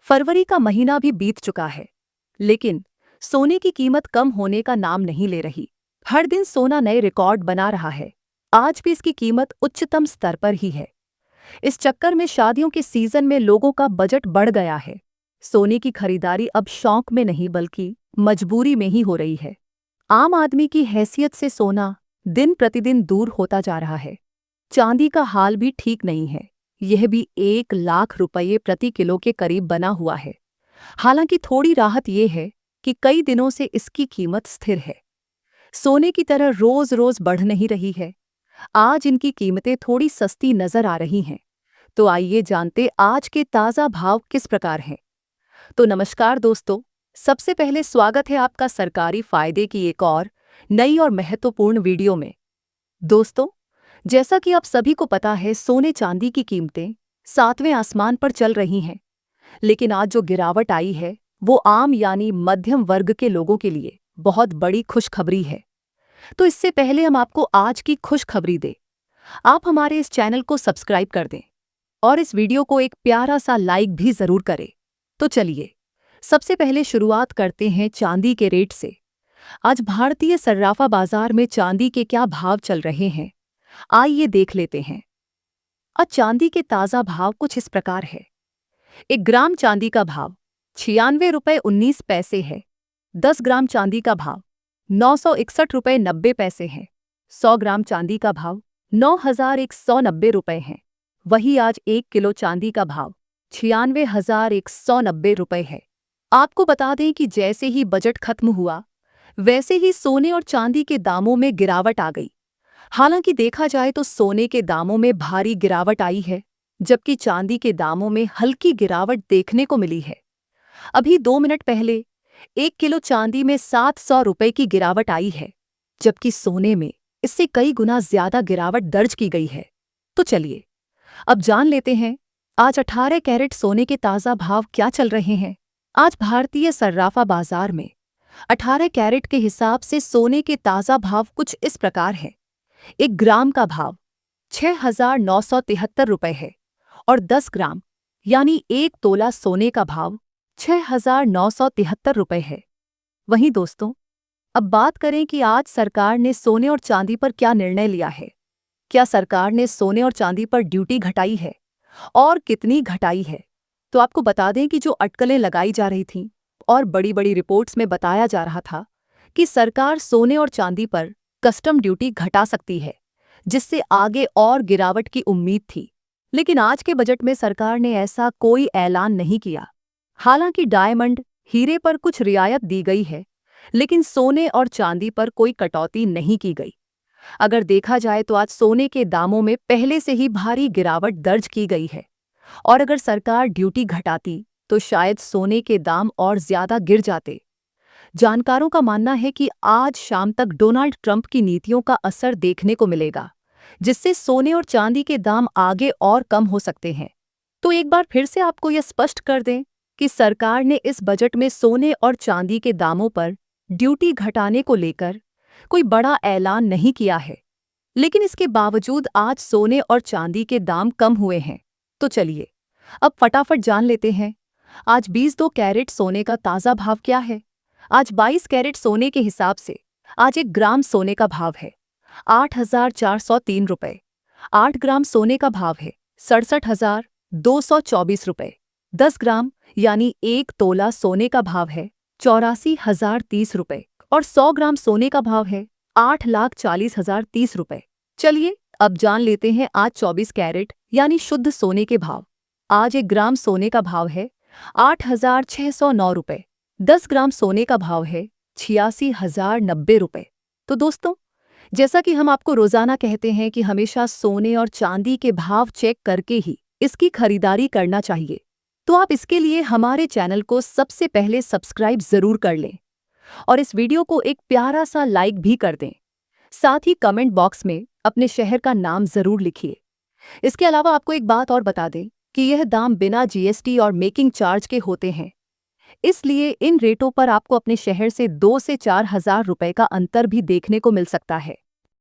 फरवरी का महीना भी बीत चुका है, लेकिन सोने की कीमत कम होने का नाम नहीं ले रही। हर दिन सोना नए रिकॉर्ड बना रहा है। आज भी इसकी कीमत उच्चतम स्तर पर ही है। इस चक्कर में शादियों के सीजन में लोगों का बजट बढ़ गया है। सोने की खरीदारी अब शौक में नहीं बल्कि मजबूरी में ही हो रही है। आम आदमी की हैसियत से सोना दिन प्रतिदिन दूर होता जा रहा है। चांदी का हाल भी ठीक नहीं है। यह भी 1 लाख रुपये प्रति किलो के करीब बना हुआ है। हालांकि थोड़ी राहत यह है कि कई दिनों से इसकी कीमत स्थिर है। सोने की तरह रोज रोज बढ़ नहीं रही है। आज इनकी कीमतें थोड़ी सस्ती नजर आ रही हैं। तो आइए जानते आज के ताज़ा भाव किस प्रकार हैं। तो नमस्कार दोस्तों, सबसे पहले स्वागत है आपका सरकारी फायदे की एक और नई और महत्वपूर्ण वीडियो में। दोस्तों, जैसा कि आप सभी को पता है, सोने चांदी की कीमतें 7वें आसमान पर चल रही हैं। लेकिन आज जो गिरावट आई है वो आम यानी मध्यम वर्ग के लोगों के लिए बहुत बड़ी खुशखबरी है। तो इससे पहले हम आपको आज की खुशखबरी दें, आप हमारे इस चैनल को सब्सक्राइब कर दें और इस वीडियो को एक प्यारा सा लाइक भी जरूर करें। तो चलिए सबसे पहले शुरुआत करते हैं चांदी के रेट से। आज भारतीय सर्राफा बाजार में चांदी के क्या भाव चल रहे हैं, आइए देख लेते हैं। आज चांदी के ताज़ा भाव कुछ इस प्रकार है। 1 ग्राम चांदी का भाव 96 रुपये 19 पैसे है। 10 ग्राम चांदी का भाव 961 रुपये 90 पैसे है। 100 ग्राम चांदी का भाव 9190 रुपये है। वही आज 1 किलो चांदी का भाव 96,190 रुपये है। आपको बता दें कि जैसे ही बजट खत्म हुआ वैसे ही सोने और चांदी के दामों में गिरावट आ गई। हालांकि देखा जाए तो सोने के दामों में भारी गिरावट आई है, जबकि चांदी के दामों में हल्की गिरावट देखने को मिली है। अभी 2 मिनट पहले 1 किलो चांदी में 700 रुपये की गिरावट आई है, जबकि सोने में इससे कई गुना ज्यादा गिरावट दर्ज की गई है। तो चलिए अब जान लेते हैं आज 18 कैरेट सोने के ताज़ा भाव क्या चल रहे हैं। आज भारतीय सर्राफा बाजार में 18 कैरेट के हिसाब से सोने के ताज़ा भाव कुछ इस प्रकार है। 1 ग्राम का भाव 6,973 रुपये है और 10 ग्राम यानी 1 तोला सोने का भाव 6,973 रुपये है। वहीं दोस्तों, अब बात करें कि आज सरकार ने सोने और चांदी पर क्या निर्णय लिया है। क्या सरकार ने सोने और चांदी पर ड्यूटी घटाई है और कितनी घटाई है? तो आपको बता दें कि जो अटकलें लगाई जा रही थीं और बड़ी बड़ी रिपोर्ट्स में बताया जा रहा था कि सरकार सोने और चांदी पर कस्टम ड्यूटी घटा सकती है, जिससे आगे और गिरावट की उम्मीद थी। लेकिन आज के बजट में सरकार ने ऐसा कोई ऐलान नहीं किया। हालांकि डायमंड, हीरे पर कुछ रियायत दी गई है, लेकिन सोने और चांदी पर कोई कटौती नहीं की गई। अगर देखा जाए तो आज सोने के दामों में पहले से ही भारी गिरावट दर्ज की गई है और अगर सरकार ड्यूटी घटाती तो शायद सोने के दाम और ज्यादा गिर जाते। जानकारों का मानना है कि आज शाम तक डोनाल्ड ट्रंप की नीतियों का असर देखने को मिलेगा, जिससे सोने और चांदी के दाम आगे और कम हो सकते हैं। तो एक बार फिर से आपको यह स्पष्ट कर दें कि सरकार ने इस बजट में सोने और चांदी के दामों पर ड्यूटी घटाने को लेकर कोई बड़ा ऐलान नहीं किया है, लेकिन इसके बावजूद आज सोने और चांदी के दाम कम हुए हैं। तो चलिए अब फटाफट जान लेते हैं आज 22 कैरेट सोने का ताज़ा भाव क्या है। आज 22 कैरेट सोने के हिसाब से आज 1 ग्राम सोने का भाव है 8,403 रुपये। 8 ग्राम सोने का भाव है 67,224 रुपये। 10 ग्राम यानी 1 तोला सोने का भाव है 84,030 रुपये और 100 ग्राम सोने का भाव है 8,40,030 रुपये। चलिए अब जान लेते हैं आज 24 कैरेट यानी शुद्ध सोने के भाव। आज 1 ग्राम सोने का भाव है 8,609 रुपये। 10 ग्राम सोने का भाव है 86,090 रुपये। तो दोस्तों, जैसा कि हम आपको रोजाना कहते हैं कि हमेशा सोने और चांदी के भाव चेक करके ही इसकी खरीदारी करना चाहिए, तो आप इसके लिए हमारे चैनल को सबसे पहले सब्सक्राइब जरूर कर लें और इस वीडियो को एक प्यारा सा लाइक भी कर दें। साथ ही कमेंट बॉक्स में अपने शहर का नाम जरूर लिखिए। इसके अलावा आपको एक बात और बता दें कि यह दाम बिना जीएसटी और मेकिंग चार्ज के होते हैं, इसलिए इन रेटों पर आपको अपने शहर से 2 से 4 हज़ार रुपये का अंतर भी देखने को मिल सकता है।